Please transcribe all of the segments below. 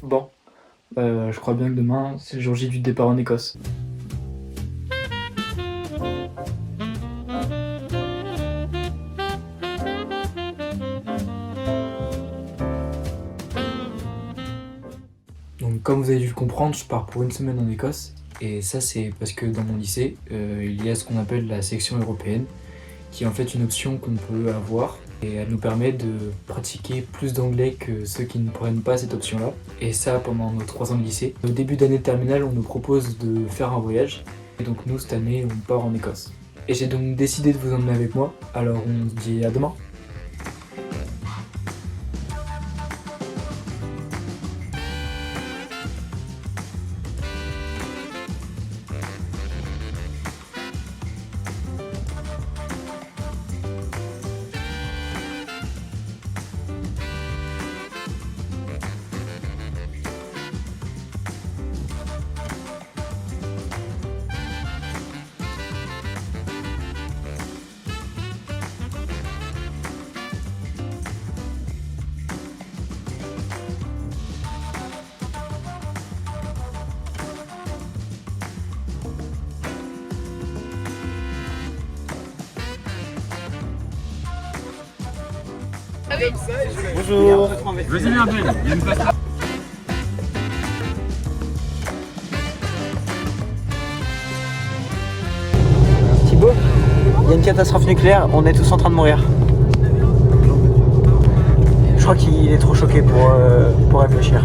Bon, je crois bien que demain, c'est le jour J du départ en Écosse. Donc comme vous avez dû le comprendre, je pars pour une semaine en Écosse. Et ça c'est parce que dans mon lycée, il y a ce qu'on appelle la section européenne, qui est en fait une option qu'on peut avoir. Et elle nous permet de pratiquer plus d'anglais que ceux qui ne prennent pas cette option-là. Et ça pendant nos 3 ans de lycée. Au début d'année de terminale, on nous propose de faire un voyage. Et donc nous, cette année, on part en Écosse. Et j'ai donc décidé de vous emmener avec moi. Alors on se dit à demain. Bonjour. Vas-y, viens, il y a une place là. Thibaut, il y a une catastrophe nucléaire, on est tous en train de mourir. Je crois qu'il est trop choqué pour réfléchir.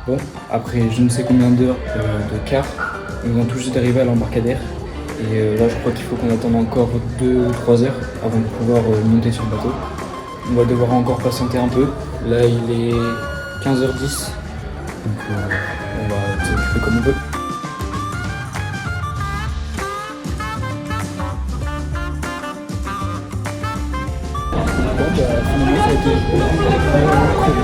Bon, après je ne sais combien d'heures de car, on vient tout juste d'arriver à l'embarcadère. Et là je crois qu'il faut qu'on attende encore 2 ou 3 heures avant de pouvoir monter sur le bateau. On va devoir encore patienter un peu. Là il est 15h10, donc on va s'occuper comme on peut. Bon bah finalement ça a été prévu.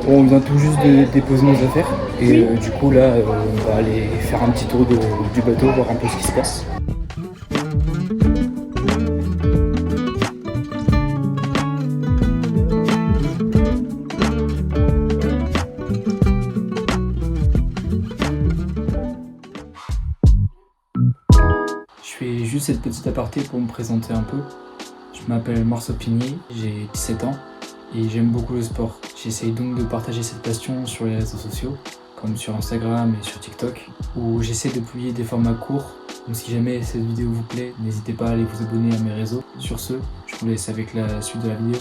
Bon, on vient tout juste de déposer nos affaires et du coup là on va aller faire un petit tour du bateau, voir un peu ce qui se passe. Je fais juste cette petite aparté pour me présenter un peu. Je m'appelle Marceau Pigny, j'ai 17 ans et j'aime beaucoup le sport. J'essaye donc de partager cette passion sur les réseaux sociaux, comme sur Instagram et sur TikTok, où j'essaie de publier des formats courts. Donc si jamais cette vidéo vous plaît, n'hésitez pas à aller vous abonner à mes réseaux. Sur ce, je vous laisse avec la suite de la vidéo.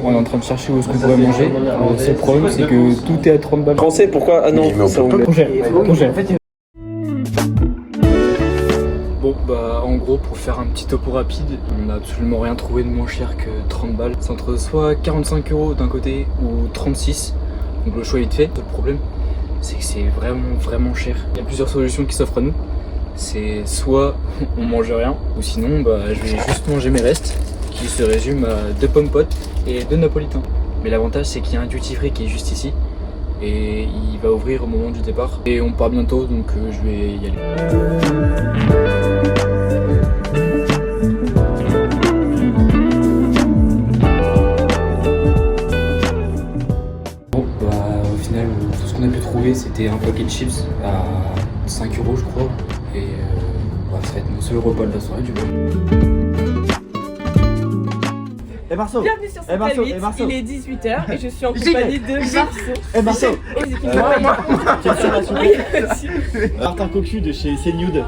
On est en train de chercher où est-ce qu'on pourrait manger. Le seul problème c'est que tout est à 30 balles. Français, pourquoi? Ah non, c'est anglais. Bon bah en gros pour faire un petit topo rapide, on n'a absolument rien trouvé de moins cher que 30 balles. C'est entre soit 45 € d'un côté ou 36, donc le choix est vite fait. Le problème c'est que c'est vraiment cher. Il y a plusieurs solutions qui s'offrent à nous. C'est soit on mange rien, ou sinon bah, je vais juste manger mes restes, qui se résument à 2 pommes potes et 2 napolitains. Mais l'avantage c'est qu'il y a un duty free qui est juste ici et il va ouvrir au moment du départ. Et on part bientôt donc je vais y aller. Bon bah au final tout ce qu'on a pu trouver c'était un paquet de chips à 5 € je crois. Et bah, ça va être mon seul repas de la soirée du coup. Marceau, Bienvenue sur Central 8, il est 18h et je suis en compagnie de Marceau. Martin Cocu de chez CNude.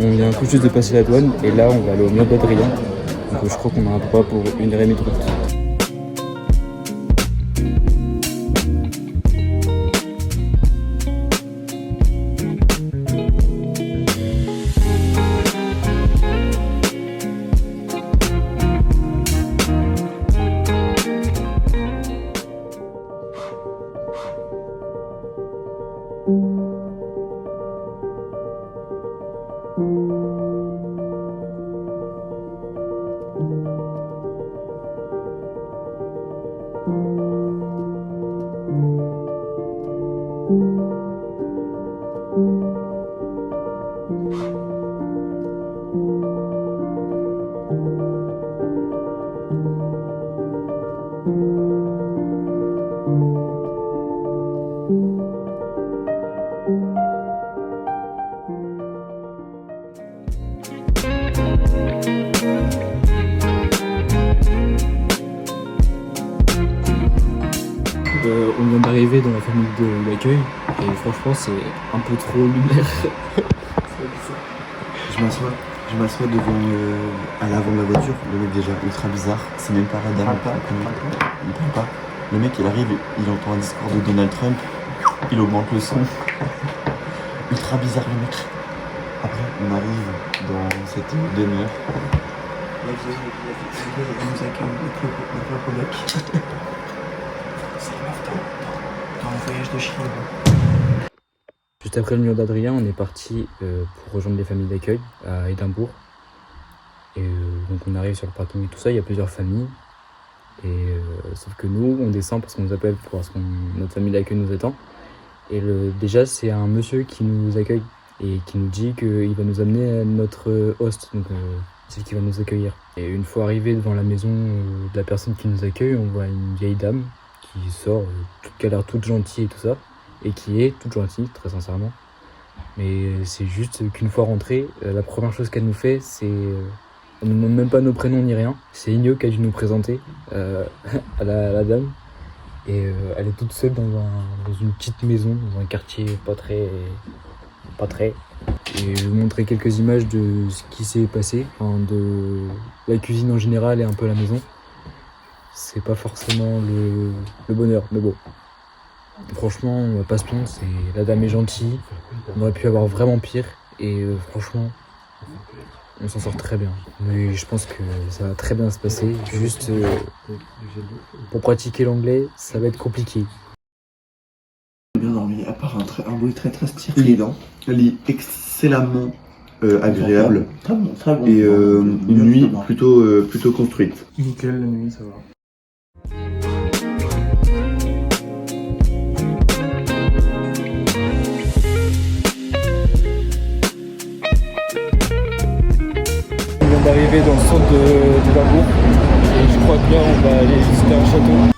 On vient tout juste de passer la douane et là on va aller au mur d'Adrien. Donc je crois qu'on a un droit pour 1h30 de route. On vient d'arriver dans la famille de l'accueil et franchement c'est un peu trop lunaire. Je m'assois devant à l'avant de la voiture, le mec déjà ultra bizarre, c'est même pas radar, il parle pas. Le mec il arrive, il entend un discours de Donald Trump, il augmente le son. Ultra bizarre le mec. Après on arrive dans cette demeure. Là vous nous accueille le propre mec. C'est la meuf dans le voyage de Chine. Juste après le mur d'Adrien, on est parti pour rejoindre les familles d'accueil à Édimbourg. Et donc on arrive sur le parking et tout ça, il y a plusieurs familles. Et sauf que nous, on descend parce qu'on nous appelle parce que notre famille d'accueil nous attend. Et déjà, c'est un monsieur qui nous accueille et qui nous dit qu'il va nous amener à notre host, donc celle qui va nous accueillir. Et une fois arrivé devant la maison de la personne qui nous accueille, on voit une vieille dame qui sort, qui a l'air toute gentille et tout ça. Et qui est toute gentille, très sincèrement. Mais c'est juste qu'une fois rentrée, la première chose qu'elle nous fait, c'est... Elle ne nous demande même pas nos prénoms ni rien. C'est Igno qui a dû nous présenter à la dame. Et elle est toute seule dans une petite maison, dans un quartier pas très... Et je vais vous montrer quelques images de ce qui s'est passé, enfin, de la cuisine en général et un peu la maison. C'est pas forcément le bonheur, mais bon. Franchement, on va pas se plaindre, la dame est gentille, on aurait pu avoir vraiment pire et franchement, on s'en sort très bien. Mais je pense que ça va très bien se passer, juste pour pratiquer l'anglais, ça va être compliqué. J'ai bien dormi, à part un bruit très strident, lit excellemment agréable, très bon, et une nuit plutôt construite. Nickel, la nuit, ça va. D'arriver dans le centre d'Édimbourg et je crois que là on va aller visiter un château.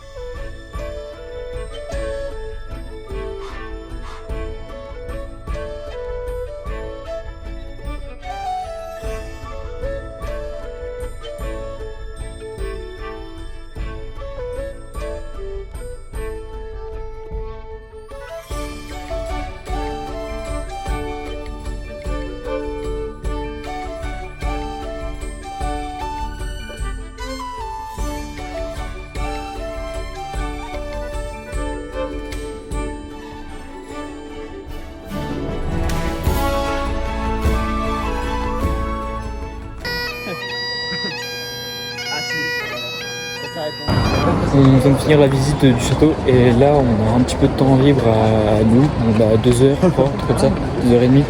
On vient de finir la visite du château et là on a un petit peu de temps libre à nous, on a 2 heures je crois, un truc comme ça, 2h30.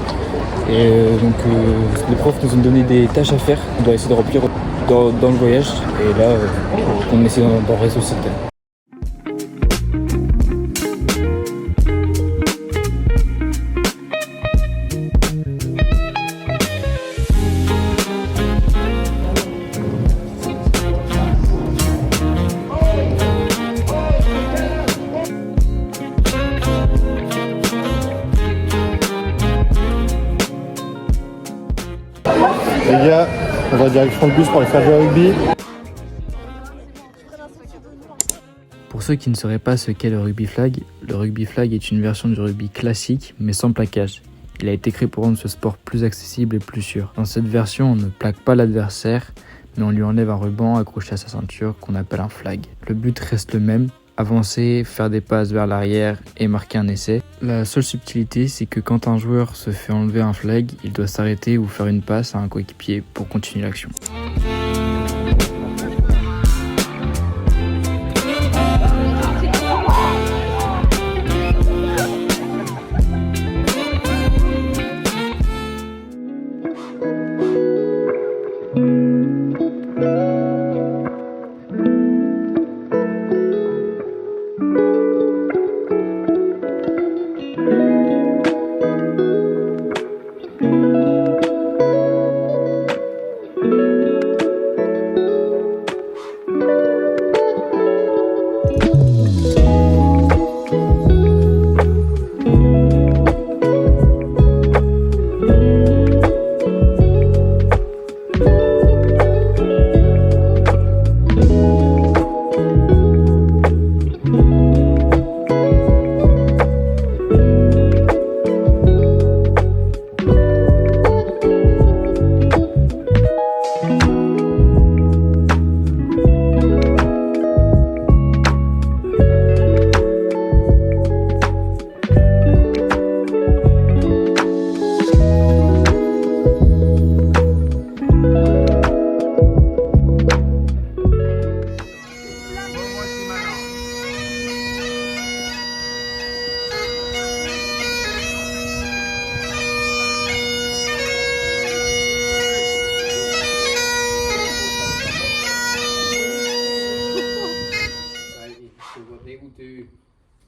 Et donc les profs nous ont donné des tâches à faire qu'on doit essayer de remplir dans le voyage et là on essaie d'en résoudre. va direction le bus pour aller faire du rugby. Pour ceux qui ne sauraient pas ce qu'est le rugby flag est une version du rugby classique mais sans plaquage. Il a été créé pour rendre ce sport plus accessible et plus sûr. Dans cette version, on ne plaque pas l'adversaire, mais on lui enlève un ruban accroché à sa ceinture qu'on appelle un flag. Le but reste le même, avancer, faire des passes vers l'arrière et marquer un essai. La seule subtilité, c'est que quand un joueur se fait enlever un flag, il doit s'arrêter ou faire une passe à un coéquipier pour continuer l'action.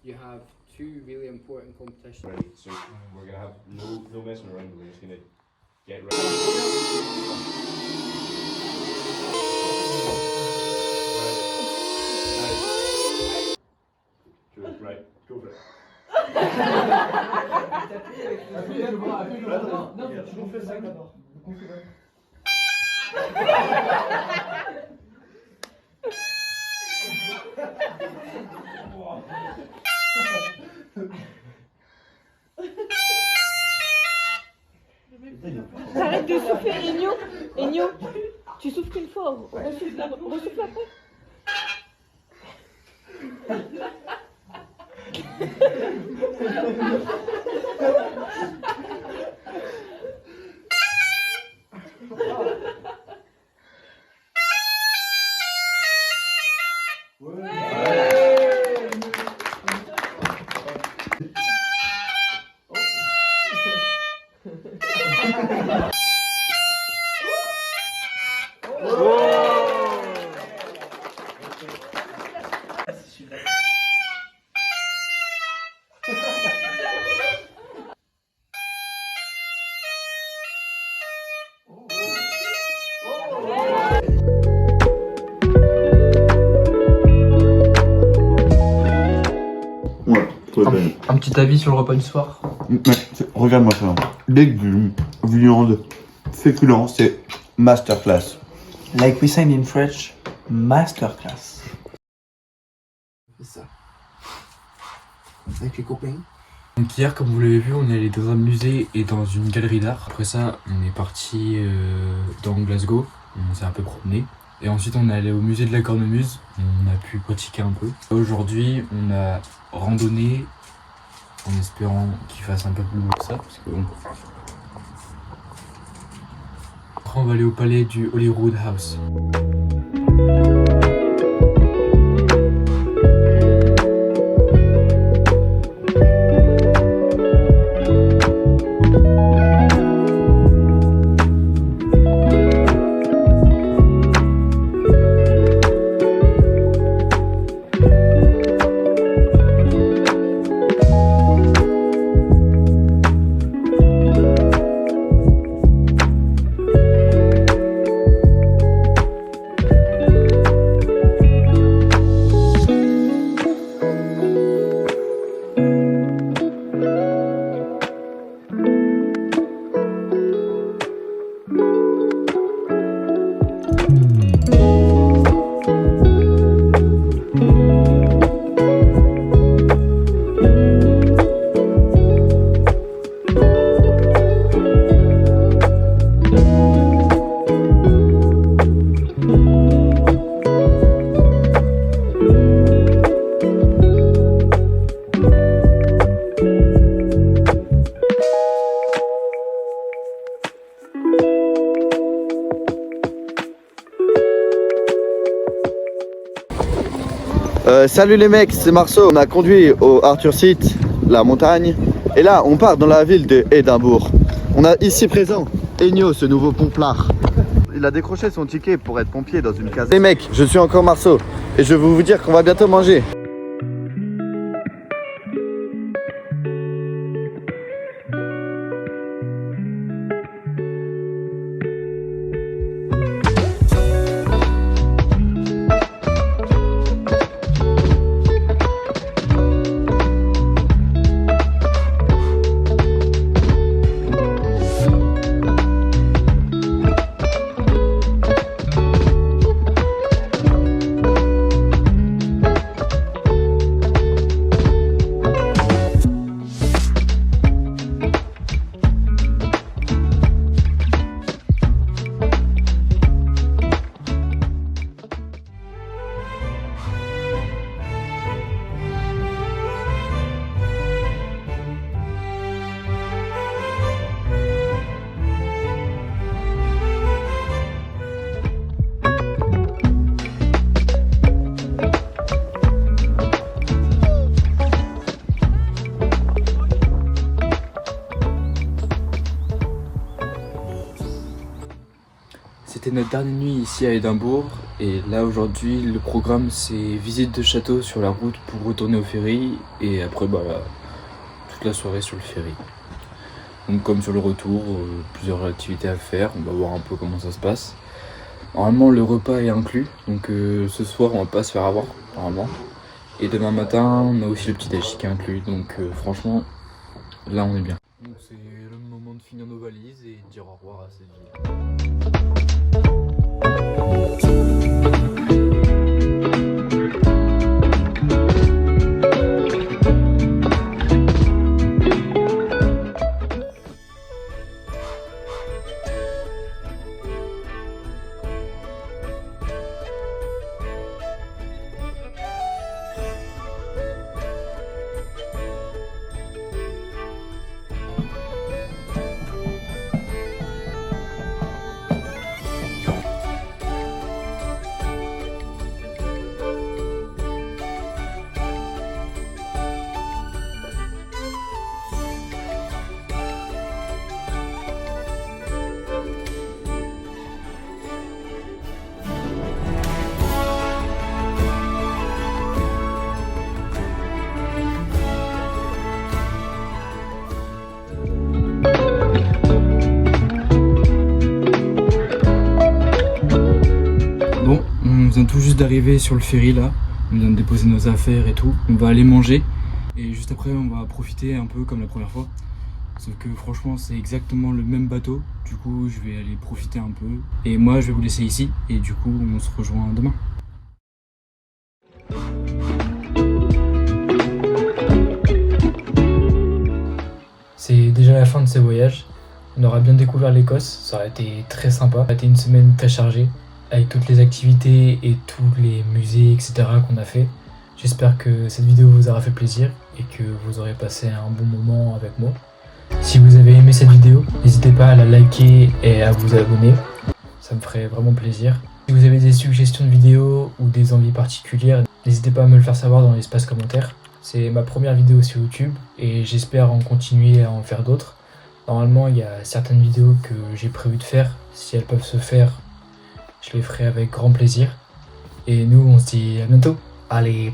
You have two really important competitions. Ready, so we're gonna have no messing around. We're just gonna get ready. Right, go for it. T'arrêtes de souffler, Enyo. Enyo, tu souffles qu'une fois, ressouffle après. Un petit avis sur le repas du soir. Regarde-moi ça. Légumes, viande, féculents, c'est masterclass. Like we say in French, masterclass. C'est ça. Avec les copains. Donc hier, comme vous l'avez vu, on est allé dans un musée et dans une galerie d'art. Après ça, on est parti dans Glasgow, on s'est un peu promené. Et ensuite, on est allé au musée de la cornemuse, on a pu pratiquer un peu. Aujourd'hui, on a randonné en espérant qu'il fasse un peu plus beau que ça, parce que bon. Après, on va aller au palais du Holyrood House. Salut les mecs, c'est Marceau. On a conduit au Arthur Seat, la montagne. Et là, on part dans la ville d'Édimbourg. On a ici présent Enyo, ce nouveau pomplard. Il a décroché son ticket pour être pompier dans une case. Les mecs, je suis encore Marceau et je vais vous dire qu'on va bientôt manger. C'était notre dernière nuit ici à Édimbourg et là aujourd'hui le programme c'est visite de château sur la route pour retourner au ferry et après toute la soirée sur le ferry. Donc comme sur le retour, plusieurs activités à faire, on va voir un peu comment ça se passe. Normalement le repas est inclus, donc ce soir on va pas se faire avoir normalement. Et demain matin on a aussi le petit déj qui est inclus, donc franchement là on est bien. Donc c'est le moment de finir nos valises et de dire au revoir à cette ville. Bon, on vient tout juste d'arriver sur le ferry là, on vient de déposer nos affaires et tout, on va aller manger et juste après on va profiter un peu comme la première fois. Sauf que franchement c'est exactement le même bateau, du coup je vais aller profiter un peu et moi je vais vous laisser ici et du coup on se rejoint demain. C'est déjà la fin de ce voyage, on aura bien découvert l'Écosse, ça aurait été très sympa, ça a été une semaine très chargée avec toutes les activités et tous les musées etc. qu'on a fait. J'espère que cette vidéo vous aura fait plaisir et que vous aurez passé un bon moment avec moi. Si vous avez aimé cette vidéo, n'hésitez pas à la liker et à vous abonner, ça me ferait vraiment plaisir. Si vous avez des suggestions de vidéos ou des envies particulières, n'hésitez pas à me le faire savoir dans l'espace commentaire. C'est ma première vidéo sur YouTube et j'espère en continuer à en faire d'autres. Normalement il y a certaines vidéos que j'ai prévu de faire, si elles peuvent se faire, je les ferai avec grand plaisir. Et nous on se dit à bientôt, allez,